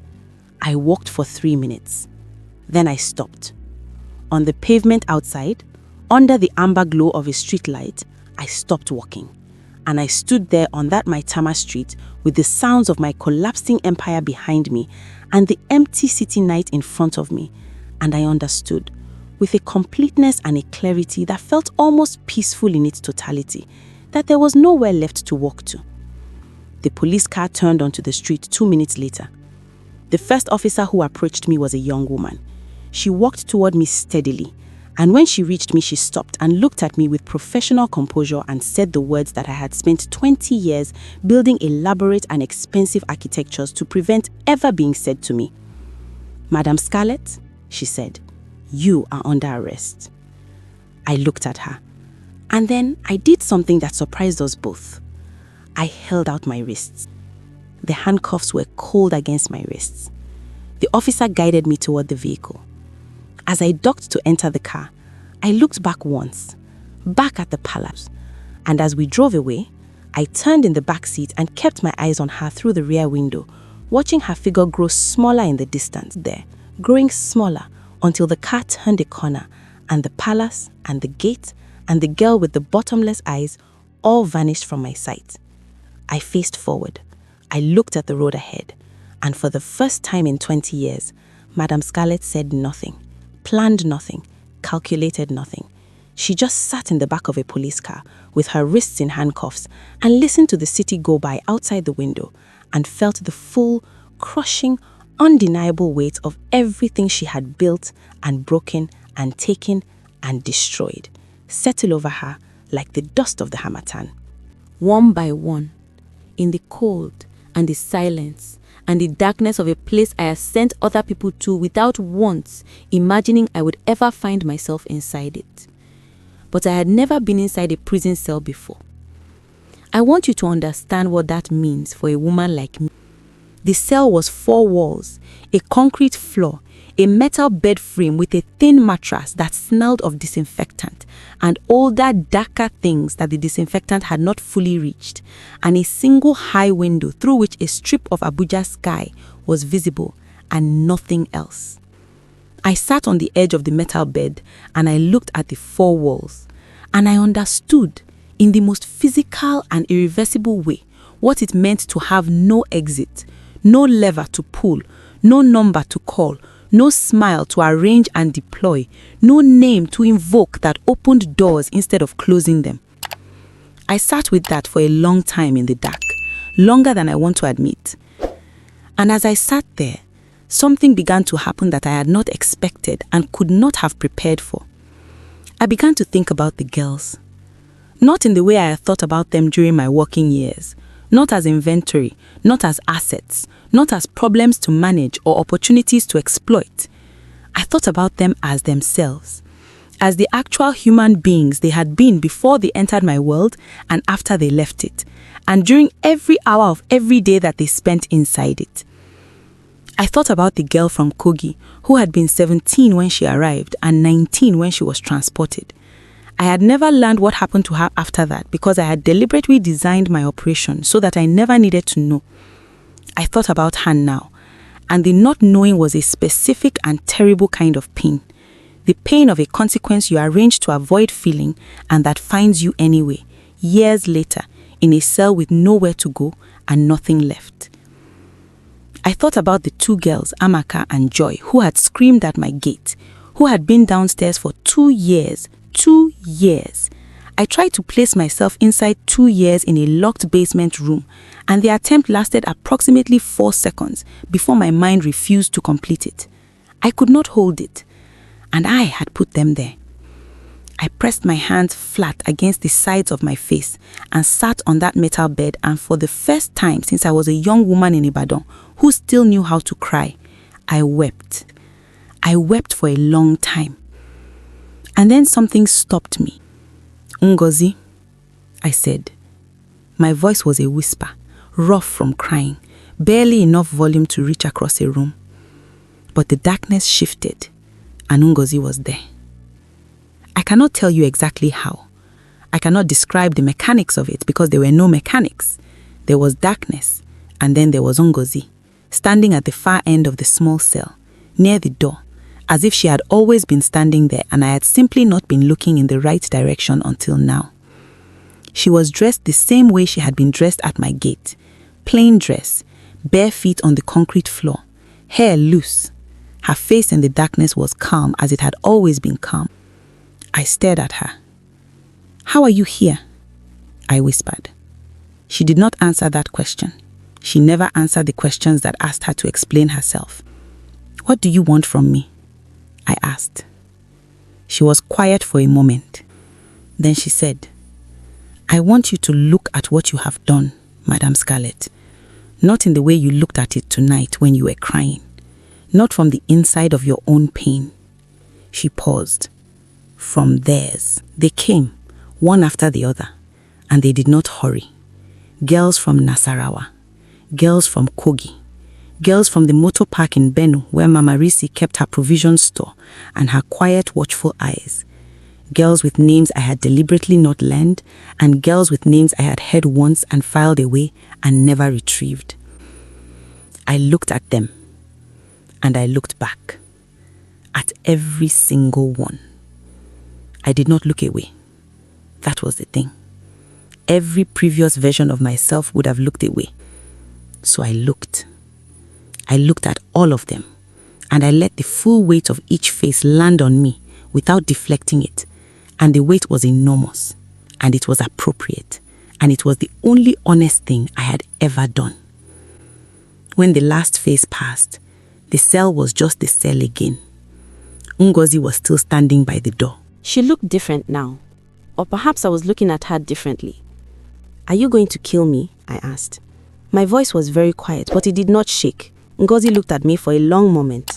I walked for 3 minutes. Then I stopped. On the pavement outside, under the amber glow of a street light, I stopped walking. And I stood there on that Maitama street with the sounds of my collapsing empire behind me and the empty city night in front of me. And I understood, with a completeness and a clarity that felt almost peaceful in its totality, that there was nowhere left to walk to. The police car turned onto the street 2 minutes later. The first officer who approached me was a young woman. She walked toward me steadily, and when she reached me, she stopped and looked at me with professional composure and said the words that I had spent 20 years building elaborate and expensive architectures to prevent ever being said to me. "Madam Scarlet," she said, "you are under arrest." I looked at her, and then I did something that surprised us both. I held out my wrists. The handcuffs were cold against my wrists. The officer guided me toward the vehicle. As I ducked to enter the car, I looked back once, back at the palace, and as we drove away, I turned in the back seat and kept my eyes on her through the rear window, watching her figure grow smaller in the distance there, growing smaller until the car turned a corner and the palace and the gate and the girl with the bottomless eyes all vanished from my sight. I faced forward. I looked at the road ahead, and for the first time in 20 years, Madam Scarlet said nothing. Planned nothing, calculated nothing. She just sat in the back of a police car with her wrists in handcuffs and listened to the city go by outside the window and felt the full, crushing, undeniable weight of everything she had built and broken and taken and destroyed settle over her like the dust of the harmattan. One by one, in the cold and the silence and the darkness of a place I had sent other people to without once imagining I would ever find myself inside it. But I had never been inside a prison cell before. I want you to understand what that means for a woman like me. The cell was 4 walls, a concrete floor, a metal bed frame with a thin mattress that smelled of disinfectant and older, darker things that the disinfectant had not fully reached, and a single high window through which a strip of Abuja sky was visible and nothing else. I sat on the edge of the metal bed and I looked at the 4 walls, and I understood in the most physical and irreversible way what it meant to have no exit, no lever to pull, no number to call, no smile to arrange and deploy, no name to invoke that opened doors instead of closing them. I sat with that for a long time in the dark, longer than I want to admit. And as I sat there, something began to happen that I had not expected and could not have prepared for. I began to think about the girls. Not in the way I had thought about them during my working years, not as inventory, not as assets, not as problems to manage or opportunities to exploit. I thought about them as themselves, as the actual human beings they had been before they entered my world and after they left it, and during every hour of every day that they spent inside it. I thought about the girl from Kogi who had been 17 when she arrived and 19 when she was transported. I had never learned what happened to her after that because I had deliberately designed my operation so that I never needed to know. I thought about her now, and the not knowing was a specific and terrible kind of pain. The pain of a consequence you arrange to avoid feeling and that finds you anyway, years later, in a cell with nowhere to go and nothing left. I thought about the two girls, Amaka and Joy, who had screamed at my gate, who had been downstairs for 2 years. 2 years. I tried to place myself inside 2 years in a locked basement room, and the attempt lasted approximately 4 seconds before my mind refused to complete it. I could not hold it, and I had put them there. I pressed my hands flat against the sides of my face and sat on that metal bed, and for the first time since I was a young woman in Ibadan who still knew how to cry, I wept. I wept for a long time. And then something stopped me. Ngozi, I said. My voice was a whisper, rough from crying, barely enough volume to reach across a room. But the darkness shifted, and Ngozi was there. I cannot tell you exactly how. I cannot describe the mechanics of it because there were no mechanics. There was darkness, and then there was Ngozi, standing at the far end of the small cell, near the door, as if she had always been standing there and I had simply not been looking in the right direction until now. She was dressed the same way she had been dressed at my gate, plain dress, bare feet on the concrete floor, hair loose. Her face in the darkness was calm as it had always been calm. I stared at her. "How are you here?" I whispered. She did not answer that question. She never answered the questions that asked her to explain herself. "What do you want from me?" I asked. She was quiet for a moment. Then she said, "I want you to look at what you have done, Madam Scarlet. Not in the way you looked at it tonight when you were crying. Not from the inside of your own pain." She paused. "From theirs. They came, one after the other, and they did not hurry. Girls from Nasarawa, girls from Kogi, girls from the motor park in Benue where Mama Risi kept her provision store and her quiet, watchful eyes. Girls with names I had deliberately not learned, and girls with names I had heard once and filed away and never retrieved. I looked at them, and I looked back, at every single one. I did not look away. That was the thing. Every previous version of myself would have looked away. So I looked. I looked at all of them, and I let the full weight of each face land on me without deflecting it. And the weight was enormous, and it was appropriate, and it was the only honest thing I had ever done. When the last face passed, the cell was just the cell again. Ngozi was still standing by the door. She looked different now, or perhaps I was looking at her differently. "Are you going to kill me?" I asked. My voice was very quiet, but it did not shake. Ngozi looked at me for a long moment.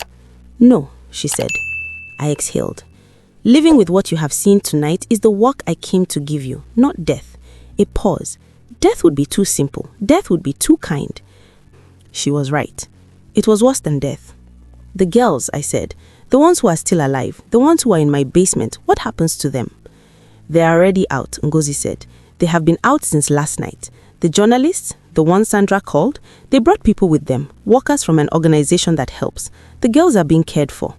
"No," she said. I exhaled. "Living with what you have seen tonight is the work I came to give you, not death." A pause. Death would be too simple. Death would be too kind. She was right. It was worse than death. "The girls," I said, "the ones who are still alive, the ones who are in my basement, what happens to them?" "They are already out," Ngozi said. "They have been out since last night. The journalists, the one Sandra called, they brought people with them, workers from an organization that helps. The girls are being cared for."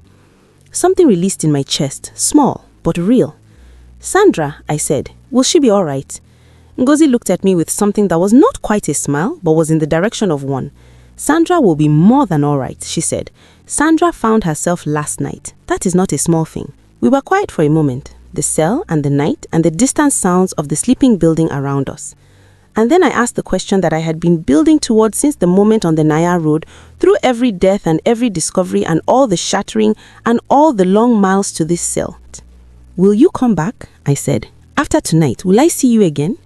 Something released in my chest, small but real. "Sandra," I said, "will she be all right?" Ngozi looked at me with something that was not quite a smile, but was in the direction of one. "Sandra will be more than all right," she said. "Sandra found herself last night. That is not a small thing." We were quiet for a moment. the cell and the night and the distant sounds of the sleeping building around us. And then I asked the question that I had been building towards since the moment on the Naya Road, through every death and every discovery and all the shattering and all the long miles to this cell. "Will you come back?" I said. "After tonight, will I see you again?"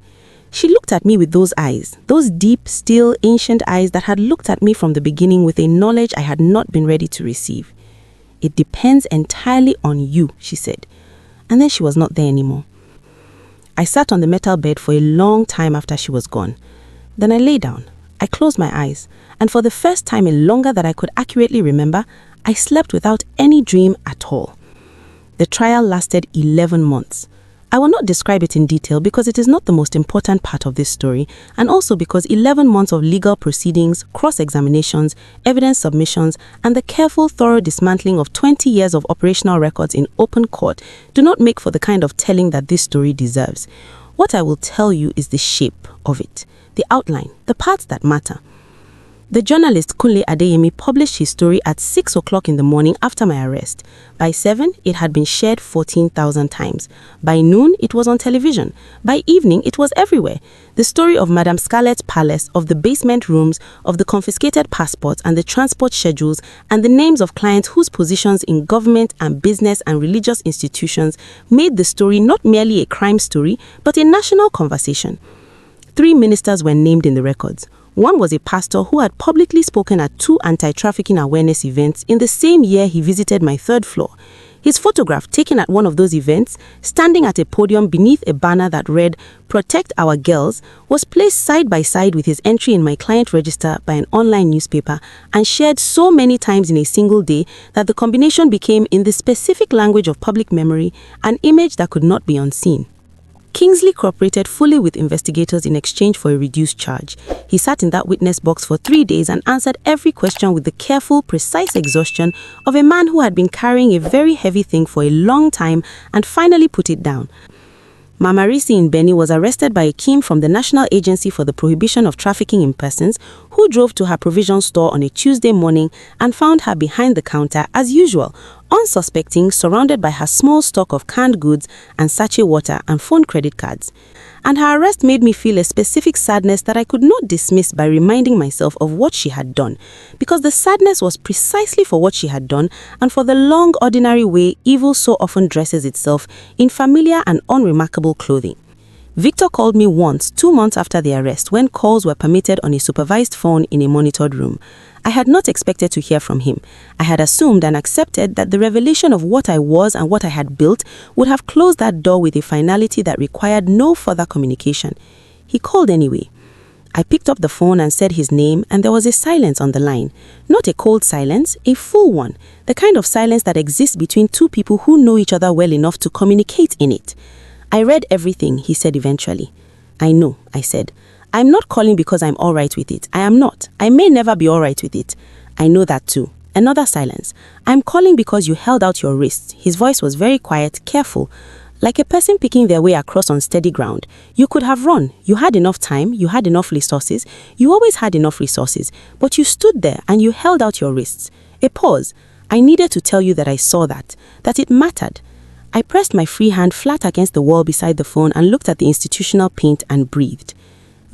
She looked at me with those eyes, those deep, still, ancient eyes that had looked at me from the beginning with a knowledge I had not been ready to receive. "It depends entirely on you," she said. And then she was not there anymore. I sat on the metal bed for a long time after she was gone. Then I lay down. I closed my eyes, and for the first time in longer than I could accurately remember, I slept without any dream at all. The trial lasted 11 months. I will not describe it in detail because it is not the most important part of this story, and also because 11 months of legal proceedings, cross-examinations, evidence submissions, and the careful, thorough dismantling of 20 years of operational records in open court do not make for the kind of telling that this story deserves. What I will tell you is the shape of it, the outline, the parts that matter. The journalist Kunle Adeyemi published his story at 6 o'clock in the morning after my arrest. By 7, it had been shared 14,000 times. By noon, it was on television. By evening, it was everywhere. The story of Madam Scarlet's palace, of the basement rooms, of the confiscated passports and the transport schedules, and the names of clients whose positions in government and business and religious institutions made the story not merely a crime story, but a national conversation. 3 ministers were named in the records. One was a pastor who had publicly spoken at 2 anti-trafficking awareness events in the same year he visited my 3rd floor. His photograph, taken at one of those events, standing at a podium beneath a banner that read, "Protect Our Girls," was placed side by side with his entry in my client register by an online newspaper and shared so many times in a single day that the combination became, in the specific language of public memory, an image that could not be unseen. Kingsley cooperated fully with investigators in exchange for a reduced charge. He sat in that witness box for 3 days and answered every question with the careful, precise exhaustion of a man who had been carrying a very heavy thing for a long time and finally put it down. Mama Risi in Beni was arrested by a Kim from the National Agency for the Prohibition of Trafficking in Persons, who drove to her provision store on a Tuesday morning and found her behind the counter as usual, unsuspecting, surrounded by her small stock of canned goods and sachet water and phone credit cards. And her arrest made me feel a specific sadness that I could not dismiss by reminding myself of what she had done, because the sadness was precisely for what she had done and for the long, ordinary way evil so often dresses itself in familiar and unremarkable clothing. Victor called me once 2 months after the arrest when calls were permitted on a supervised phone in a monitored room. I had not expected to hear from him. I had assumed and accepted that the revelation of what I was and what I had built would have closed that door with a finality that required no further communication. He called anyway. I picked up the phone and said his name, and there was a silence on the line. Not a cold silence, a full one, the kind of silence that exists between 2 people who know each other well enough to communicate in it. "I read everything," he said eventually. "I know," I said. "I'm not calling because I'm all right with it. I am not. I may never be all right with it." "I know that too." Another silence. "I'm calling because you held out your wrist." His voice was very quiet, careful, like a person picking their way across unsteady ground. "You could have run. You had enough time. You had enough resources. You always had enough resources. But you stood there and you held out your wrists." A pause. "I needed to tell you that I saw that it mattered." I pressed my free hand flat against the wall beside the phone and looked at the institutional paint and breathed.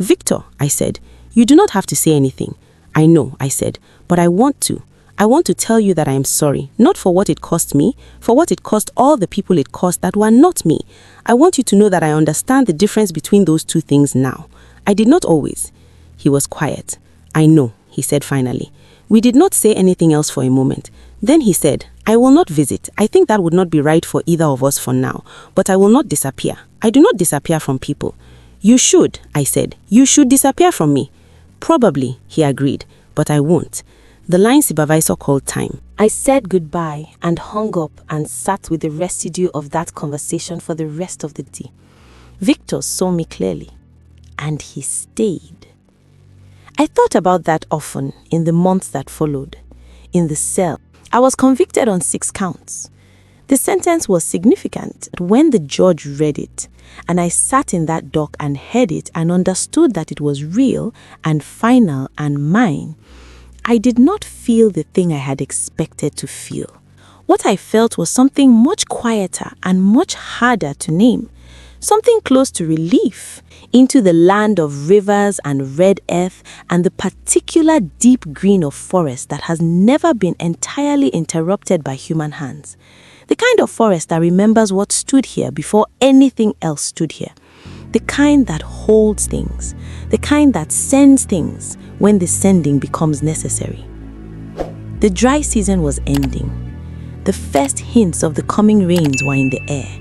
"Victor," I said, "you do not have to say anything." "I know," I said, "but I want to. I want to tell you that I am sorry, not for what it cost me, for what it cost all the people it cost that were not me. I want you to know that I understand the difference between those 2 things now. I did not always." He was quiet. "I know," he said finally. We did not say anything else for a moment. Then he said, "I will not visit. I think that would not be right for either of us for now, but I will not disappear. I do not disappear from people." "You should," I said. "You should disappear from me." "Probably," he agreed, "but I won't." The line supervisor called time. I said goodbye and hung up and sat with the residue of that conversation for the rest of the day. Victor saw me clearly, and he stayed. I thought about that often in the months that followed. In the cell, I was convicted on 6 counts. The sentence was significant when the judge read it, and I sat in that dock and heard it and understood that it was real and final and mine. I did not feel the thing I had expected to feel. What I felt was something much quieter and much harder to name. Something close to relief, into the land of rivers and red earth and the particular deep green of forest that has never been entirely interrupted by human hands. The kind of forest that remembers what stood here before anything else stood here. The kind that holds things. The kind that sends things when the sending becomes necessary. The dry season was ending. The first hints of the coming rains were in the air.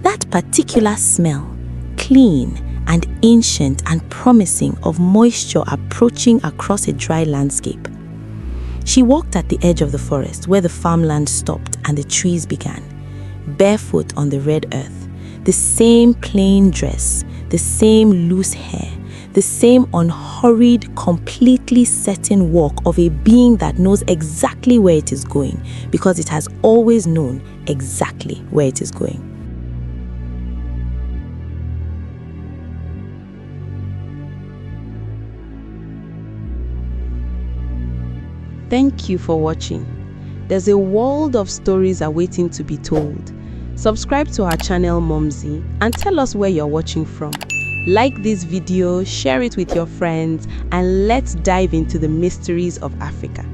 That particular smell, clean and ancient and promising of moisture approaching across a dry landscape. She walked at the edge of the forest where the farmland stopped and the trees began, barefoot on the red earth, the same plain dress, the same loose hair, the same unhurried, completely certain walk of a being that knows exactly where it is going because it has always known exactly where it is going. Thank you for watching. There's a world of stories awaiting to be told. Subscribe to our channel Mumxy and tell us where you're watching from. Like this video, share it with your friends, and let's dive into the mysteries of Africa.